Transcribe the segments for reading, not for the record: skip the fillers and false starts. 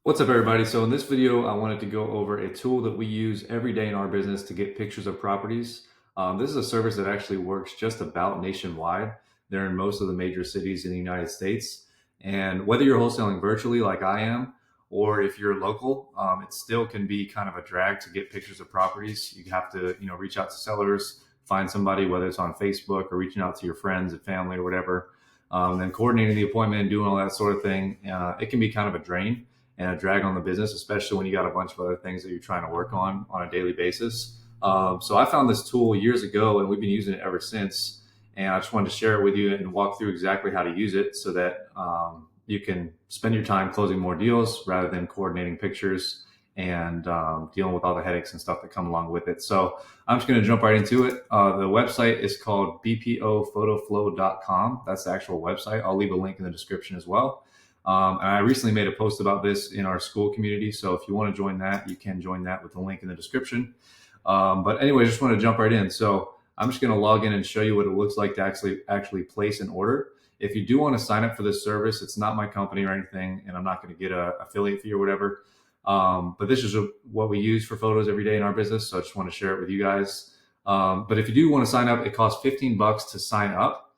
What's up, everybody? So in this video, I wanted to go over a tool that we use every day in our business to get pictures of properties. This is a service that actually works just about nationwide. They're in most of the major cities in the United States. And whether you're wholesaling virtually like I am, or if you're local, it still can be kind of a drag to get pictures of properties. You have to, reach out to sellers, find somebody, whether it's on Facebook or reaching out to your friends and family or whatever, then coordinating the appointment and doing all that sort of thing. It can be kind of a drain and a drag on the business, especially when you got a bunch of other things that you're trying to work on a daily basis. So I found this tool years ago, and we've been using it ever since. And I just wanted to share it with you and walk through exactly how to use it so that you can spend your time closing more deals rather than coordinating pictures and dealing with all the headaches and stuff that come along with it. So I'm just going to jump right into it. The website is called bpophotoflow.com. That's the actual website. I'll leave a link in the description as well. And I recently made a post about this in our school community. So if you want to join that, you can join that with the link in the description. But anyway, just want to jump right in. So I'm just going to log in and show you what it looks like to actually place an order. If you do want to sign up for this service, it's not my company or anything, and I'm not going to get an affiliate fee or whatever. But this is what we use for photos every day in our business. So I just want to share it with you guys. But if you do want to sign up, it costs $15 to sign up.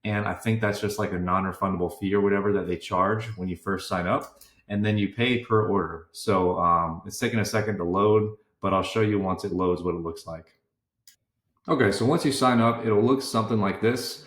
And I think that's just like a non-refundable fee or whatever that they charge when you first sign up. And then you pay per order. So it's taking a second to load, but I'll show you once it loads what it looks like. Okay, so once you sign up, it'll look something like this.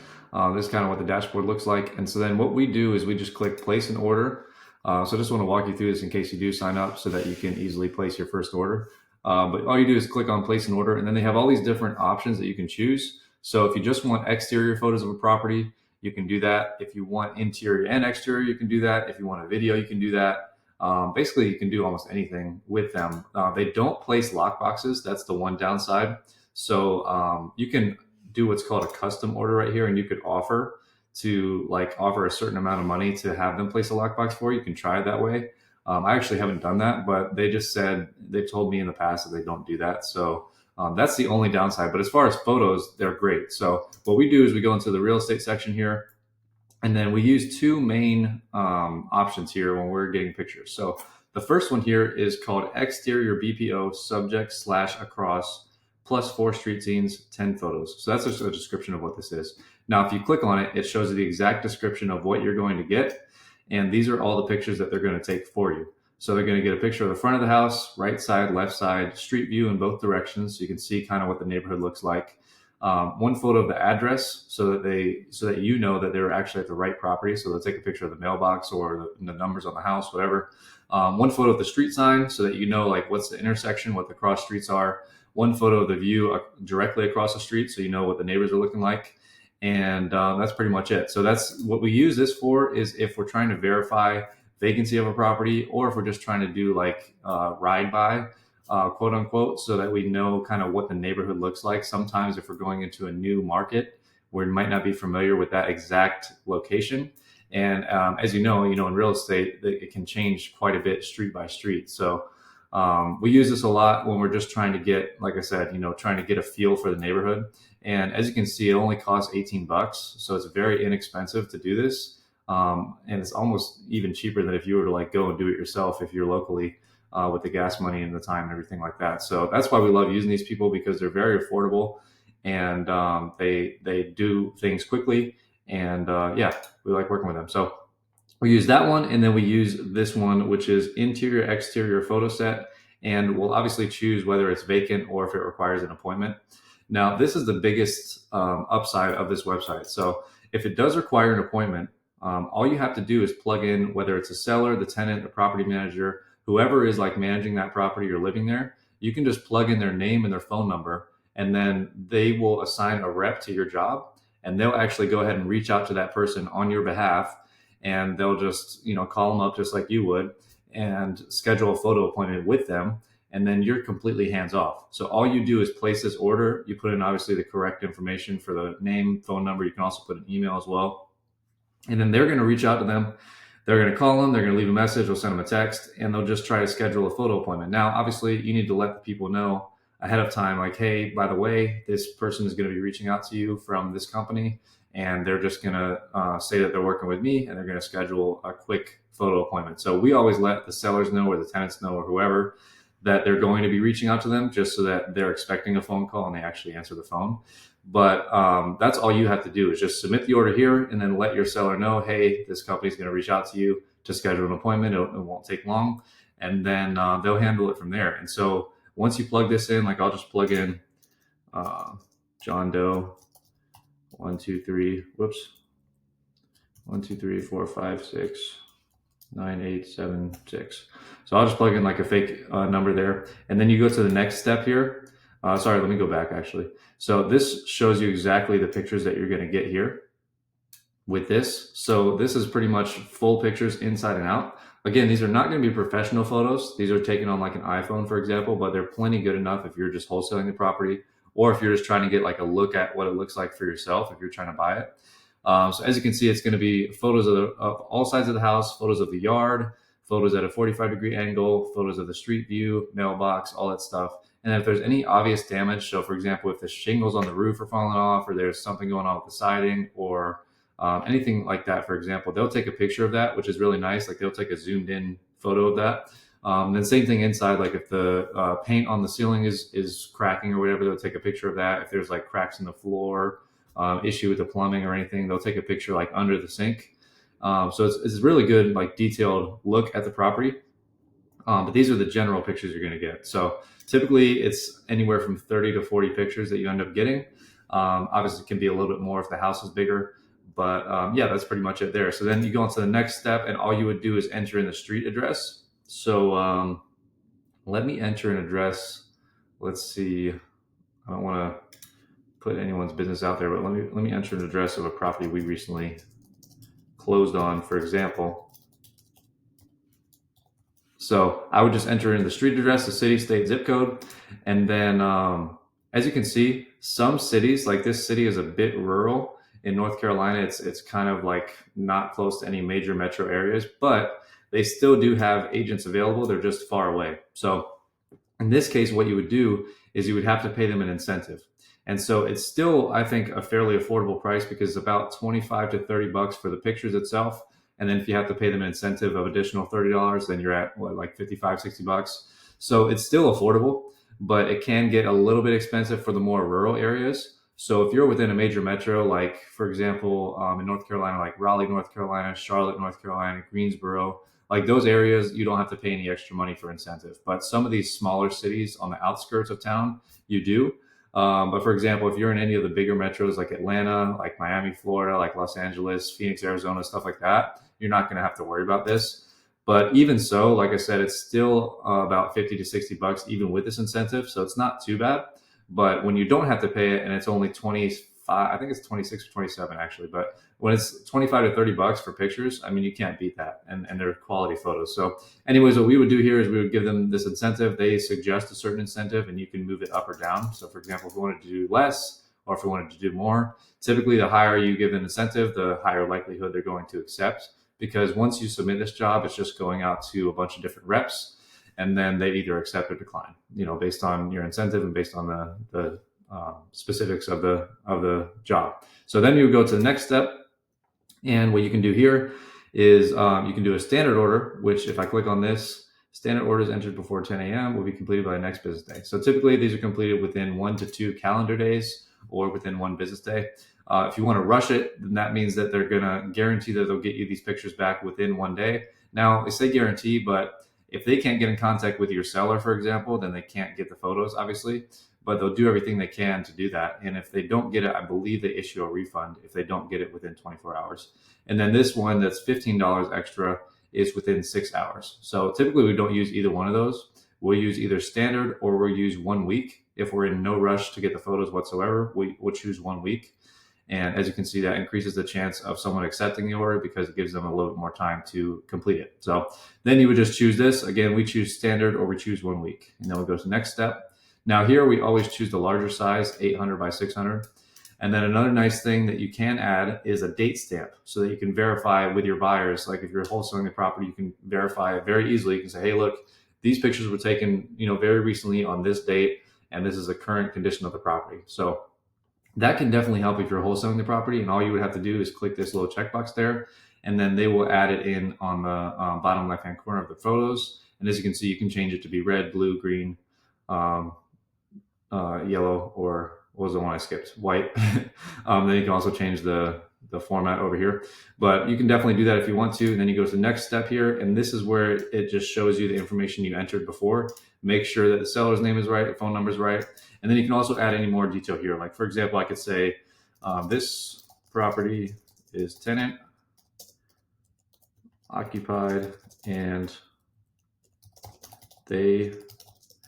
This is kind of what the dashboard looks like. And so then what we do is we just click place an order. So I just want to walk you through this in case you do sign up so that you can easily place your first order. But all you do is click on place an order, and then they have all these different options that you can choose. So if you just want exterior photos of a property, you can do that. If you want interior and exterior, you can do that. If you want a video, you can do that. Basically, you can do almost anything with them. They don't place lock boxes. That's the one downside. So you can do what's called a custom order right here, and you could offer a certain amount of money to have them place a lockbox for you. You can try it that way. I actually haven't done that, but they've told me in the past that they don't do that. So that's the only downside. But as far as photos, they're great. So what we do is we go into the real estate section here, and then we use two main options here when we're getting pictures. So the first one here is called exterior BPO subject / across plus 4 street scenes, 10 photos. So that's just a description of what this is. Now, if you click on it, it shows you the exact description of what you're going to get. And these are all the pictures that they're going to take for you. So they're going to get a picture of the front of the house, right side, left side, street view in both directions. So you can see kind of what the neighborhood looks like. One photo of the address so that you know that they're actually at the right property. So they'll take a picture of the mailbox or the numbers on the house, whatever. One photo of the street sign so that you know like what's the intersection, what the cross streets are. One photo of the view directly across the street so you know what the neighbors are looking like. And that's pretty much it. So that's what we use this for, is if we're trying to verify vacancy of a property, or if we're just trying to do like ride by, quote unquote, so that we know kind of what the neighborhood looks like. Sometimes if we're going into a new market, we might not be familiar with that exact location. And as you know, in real estate, it can change quite a bit street by street. So we use this a lot when we're just trying to get, like I said, trying to get a feel for the neighborhood. And as you can see, it only costs $18. So it's very inexpensive to do this. And it's almost even cheaper than if you were to like go and do it yourself if you're locally with the gas money and the time and everything like that. So that's why we love using these people, because they're very affordable, and they do things quickly. And yeah, we like working with them. So we use that one, and then we use this one, which is interior exterior photo set. And we'll obviously choose whether it's vacant or if it requires an appointment. Now, this is the biggest upside of this website. So if it does require an appointment, all you have to do is plug in whether it's a seller, the tenant, the property manager, whoever is like managing that property or living there. You can just plug in their name and their phone number, and then they will assign a rep to your job, and they'll actually go ahead and reach out to that person on your behalf, and they'll just call them up just like you would and schedule a photo appointment with them. And then you're completely hands off. So all you do is place this order. You put in obviously the correct information for the name, phone number. You can also put an email as well. And then they're going to reach out to them. They're going to call them. They're going to leave a message. We'll send them a text, and they'll just try to schedule a photo appointment. Now, obviously, you need to let the people know ahead of time, like, hey, by the way, this person is going to be reaching out to you from this company, and they're just going to say that they're working with me, and they're going to schedule a quick photo appointment. So we always let the sellers know, or the tenants know, or whoever, that they're going to be reaching out to them, just so that they're expecting a phone call and they actually answer the phone. But that's all you have to do, is just submit the order here and then let your seller know, hey, this company's going to reach out to you to schedule an appointment. It won't take long, and then they'll handle it from there. And so once you plug this in, like I'll just plug in John Doe 1 2 3 whoops 1 2 3 4 5 6 9 8 7 6. So I'll just plug in like a fake number there, and then you go to the next step here. Sorry, let me go back actually. So this shows you exactly the pictures that you're going to get here with this. So this is pretty much full pictures inside and out. Again, these are not going to be professional photos. These are taken on like an iPhone, for example, but they're plenty good enough if you're just wholesaling the property, or if you're just trying to get like a look at what it looks like for yourself if you're trying to buy it. So as you can see, it's going to be photos of all sides of the house, photos of the yard, photos at a 45-degree angle, photos of the street view, mailbox, all that stuff. And if there's any obvious damage, so for example, if the shingles on the roof are falling off, or there's something going on with the siding, or anything like that, for example, they'll take a picture of that, which is really nice. Like they'll take a zoomed in photo of that. Then same thing inside, like if the paint on the ceiling is cracking or whatever, they'll take a picture of that. If there's like cracks in the floor, issue with the plumbing or anything, they'll take a picture like under the sink. So it's a really good, like detailed look at the property. But these are the general pictures you're going to get. So typically it's anywhere from 30 to 40 pictures that you end up getting. Obviously it can be a little bit more if the house is bigger, but yeah, that's pretty much it there. So then you go on to the next step, and all you would do is enter in the street address. So let me enter an address. Let's see. I don't want to put anyone's business out there, but let me enter an address of a property we recently closed on, for example. So I would just enter in the street address, the city, state, zip code, and then as you can see, some cities, like this city is a bit rural. In North Carolina, it's kind of like not close to any major metro areas, but they still do have agents available. They're just far away. So in this case, what you would do is you would have to pay them an incentive. And so it's still, I think, a fairly affordable price, because it's about 25 to 30 bucks for the pictures itself. And then if you have to pay them an incentive of additional $30, then you're at what, like 55, 60 bucks. So it's still affordable, but it can get a little bit expensive for the more rural areas. So if you're within a major metro, like for example, in North Carolina, like Raleigh, North Carolina, Charlotte, North Carolina, Greensboro, like those areas, you don't have to pay any extra money for incentive. But some of these smaller cities on the outskirts of town, you do. But for example, if you're in any of the bigger metros like Atlanta, like Miami, Florida, like Los Angeles, Phoenix, Arizona, stuff like that, you're not going to have to worry about this. But even so, like I said, it's still about 50 to 60 bucks, even with this incentive. So it's not too bad. But when you don't have to pay it, and it's only 25, I think it's 26 or 27 actually, but when it's 25 to 30 bucks for pictures, I mean, you can't beat that. And they're quality photos. So anyways, what we would do here is we would give them this incentive. They suggest a certain incentive, and you can move it up or down. So for example, if we wanted to do less, or if we wanted to do more, typically the higher you give an incentive, the higher likelihood they're going to accept. Because once you submit this job, it's just going out to a bunch of different reps, and then they either accept or decline, based on your incentive and based on the specifics of the job. So then you would go to the next step. And what you can do here is you can do a standard order, which if I click on this, standard orders entered before 10 a.m. will be completed by the next business day. So typically these are completed within 1 to 2 calendar days, or within 1 business day. If you want to rush it, then that means that they're going to guarantee that they'll get you these pictures back within 1 day. Now, they say guarantee, but if they can't get in contact with your seller, for example, then they can't get the photos, obviously. But they'll do everything they can to do that. And if they don't get it, I believe they issue a refund if they don't get it within 24 hours. And then this one that's $15 extra is within 6 hours. So typically we don't use either one of those. We'll use either standard, or we'll use 1 week. If we're in no rush to get the photos whatsoever, we'll choose 1 week. And as you can see, that increases the chance of someone accepting the order, because it gives them a little bit more time to complete it. So then you would just choose this. Again, we choose standard, or we choose 1 week. And then we'll go to the next step. Now here we always choose the larger size, 800 by 600. And then another nice thing that you can add is a date stamp, so that you can verify with your buyers. Like if you're wholesaling the property, you can verify it very easily. You can say, hey, look, these pictures were taken, very recently on this date, and this is the current condition of the property. So That can definitely help if you're wholesaling the property, and all you would have to do is click this little checkbox there, and then they will add it in on the bottom left hand corner of the photos. And as you can see, you can change it to be red, blue, green, um, yellow, or what was the one I skipped? White. Then you can also change the format over here, but you can definitely do that if you want to. And then you go to the next step here, and this is where it just shows you the information you entered before. Make sure that the seller's name is right, the phone number is right, and then you can also add any more detail here. Like for example, I could say this property is tenant occupied and they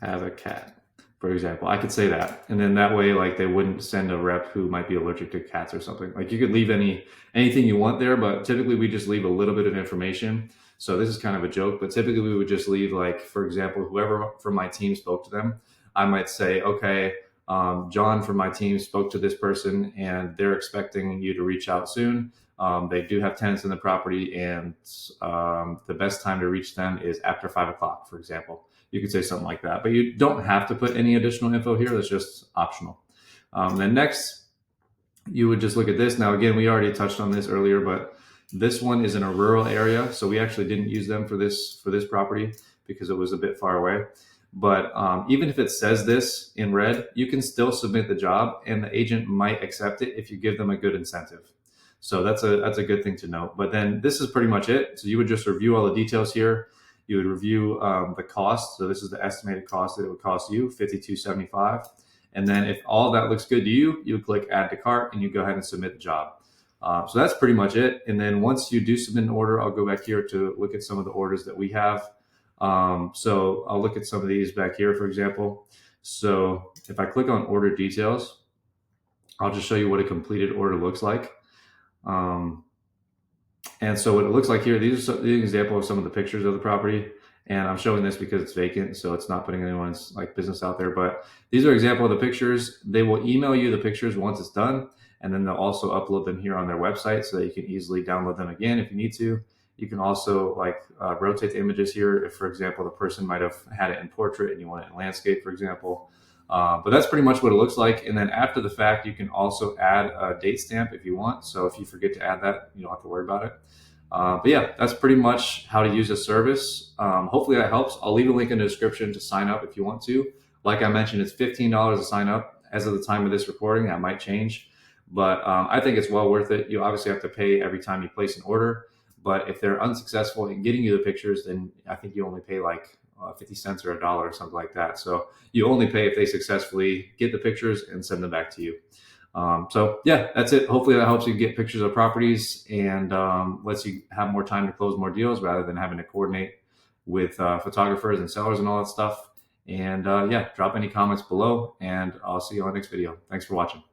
have a cat, for example. I could say that, and then that way, like, they wouldn't send a rep who might be allergic to cats or something. Like, you could leave anything you want there, but typically we just leave a little bit of information. So this is kind of a joke, but typically we would just leave, like, for example, whoever from my team spoke to them, I might say, okay, John from my team spoke to this person and they're expecting you to reach out soon. They do have tenants in the property, and the best time to reach them is after 5 o'clock, for example. You could say something like that, but you don't have to put any additional info here. That's just optional. Then next, you would just look at this. Now, again, we already touched on this earlier, but this one is in a rural area, so we actually didn't use them for this property because it was a bit far away. But even if it says this in red, you can still submit the job, and the agent might accept it if you give them a good incentive. So that's a good thing to note. But then this is pretty much it. So you would just review all the details here. You would review the cost. So this is the estimated cost that it would cost you, $52.75. And then if all that looks good to you, you would click add to cart and you go ahead and submit the job. So that's pretty much it. And then once you do submit an order, I'll go back here to look at some of the orders that we have. So I'll look at some of these back here, for example. So if I click on order details, I'll just show you what a completed order looks like. And so what it looks like here, these are the example of some of the pictures of the property. And I'm showing this because it's vacant, so it's not putting anyone's like business out there. But these are example of the pictures. They will email you the pictures once it's done, and then they'll also upload them here on their website so that you can easily download them again if you need to. You can also rotate the images here. If, for example, the person might have had it in portrait and you want it in landscape, for example. But that's pretty much what it looks like. And then after the fact, you can also add a date stamp if you want. So if you forget to add that, you don't have to worry about it. But yeah, that's pretty much how to use a service. Hopefully that helps. I'll leave a link in the description to sign up if you want to. Like I mentioned, it's $15 to sign up. As of the time of this recording, that might change. But I think it's well worth it. You obviously have to pay every time you place an order. But if they're unsuccessful in getting you the pictures, then I think you only pay like 50 cents or $1 or something like that. So you only pay if they successfully get the pictures and send them back to you. So yeah, that's it. Hopefully that helps you get pictures of properties and lets you have more time to close more deals rather than having to coordinate with photographers and sellers and all that stuff. And yeah, drop any comments below, and I'll see you on the next video. Thanks for watching.